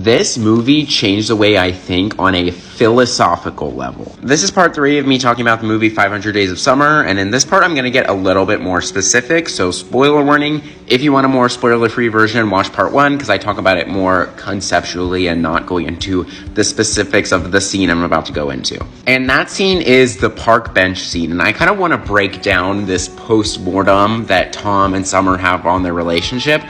This movie changed the way I think on a philosophical level. This is part 3 of me talking about the movie 500 Days of Summer, and in this part I'm going to get a little bit more specific, so spoiler warning. If you want a more spoiler-free version, watch part 1, because I talk about it more conceptually and not going into the specifics of the scene I'm about to go into. And that scene is the park bench scene, and I kind of want to break down this post-mortem that Tom and Summer have on their relationship,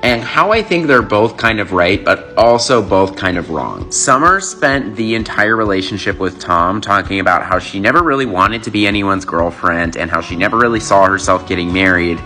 and how I think they're both kind of right, but also both kind of wrong. Summer spent the entire relationship with Tom talking about how she never really wanted to be anyone's girlfriend and how she never really saw herself getting married,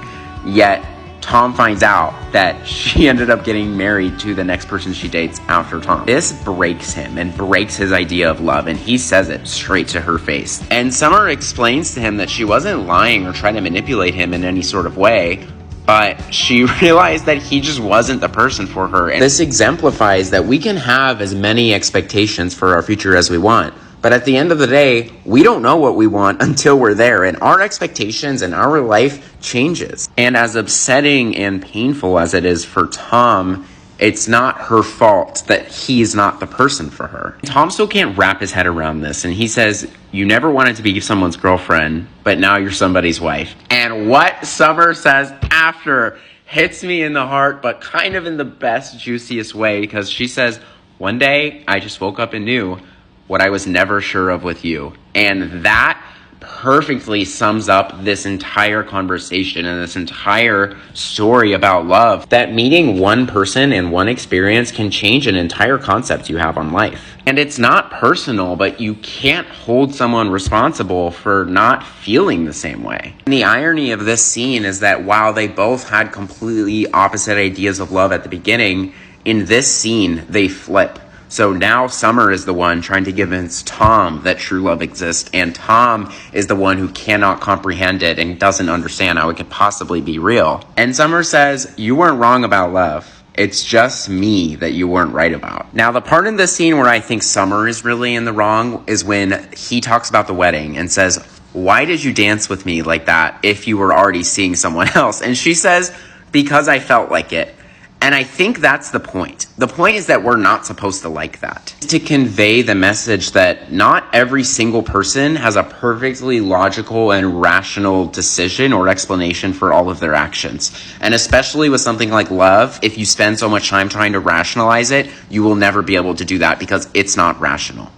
yet Tom finds out that she ended up getting married to the next person she dates after Tom. This breaks him and breaks his idea of love, and he says it straight to her face. And Summer explains to him that she wasn't lying or trying to manipulate him in any sort of way, but she realized that he just wasn't the person for her. And this exemplifies that we can have as many expectations for our future as we want, but at the end of the day, we don't know what we want until we're there, and our expectations and our life changes. And as upsetting and painful as it is for Tom, it's not her fault that he's not the person for her. Tom still can't wrap his head around this, and he says, you never wanted to be someone's girlfriend, but now you're somebody's wife. And what Summer says after hits me in the heart, but kind of in the best, juiciest way, because she says, one day I just woke up and knew what I was never sure of with you. And that perfectly sums up this entire conversation and this entire story about love, that meeting one person and one experience can change an entire concept you have on life. And it's not personal, but you can't hold someone responsible for not feeling the same way. And the irony of this scene is that while they both had completely opposite ideas of love at the beginning, in this scene they flip. So now Summer is the one trying to convince Tom that true love exists, and Tom is the one who cannot comprehend it and doesn't understand how it could possibly be real. And Summer says, you weren't wrong about love. It's just me that you weren't right about. Now, the part in this scene where I think Summer is really in the wrong is when he talks about the wedding and says, why did you dance with me like that if you were already seeing someone else? And she says, because I felt like it. And I think that's the point. The point is that we're not supposed to like that. To convey the message that not every single person has a perfectly logical and rational decision or explanation for all of their actions. And especially with something like love, if you spend so much time trying to rationalize it, you will never be able to do that because it's not rational.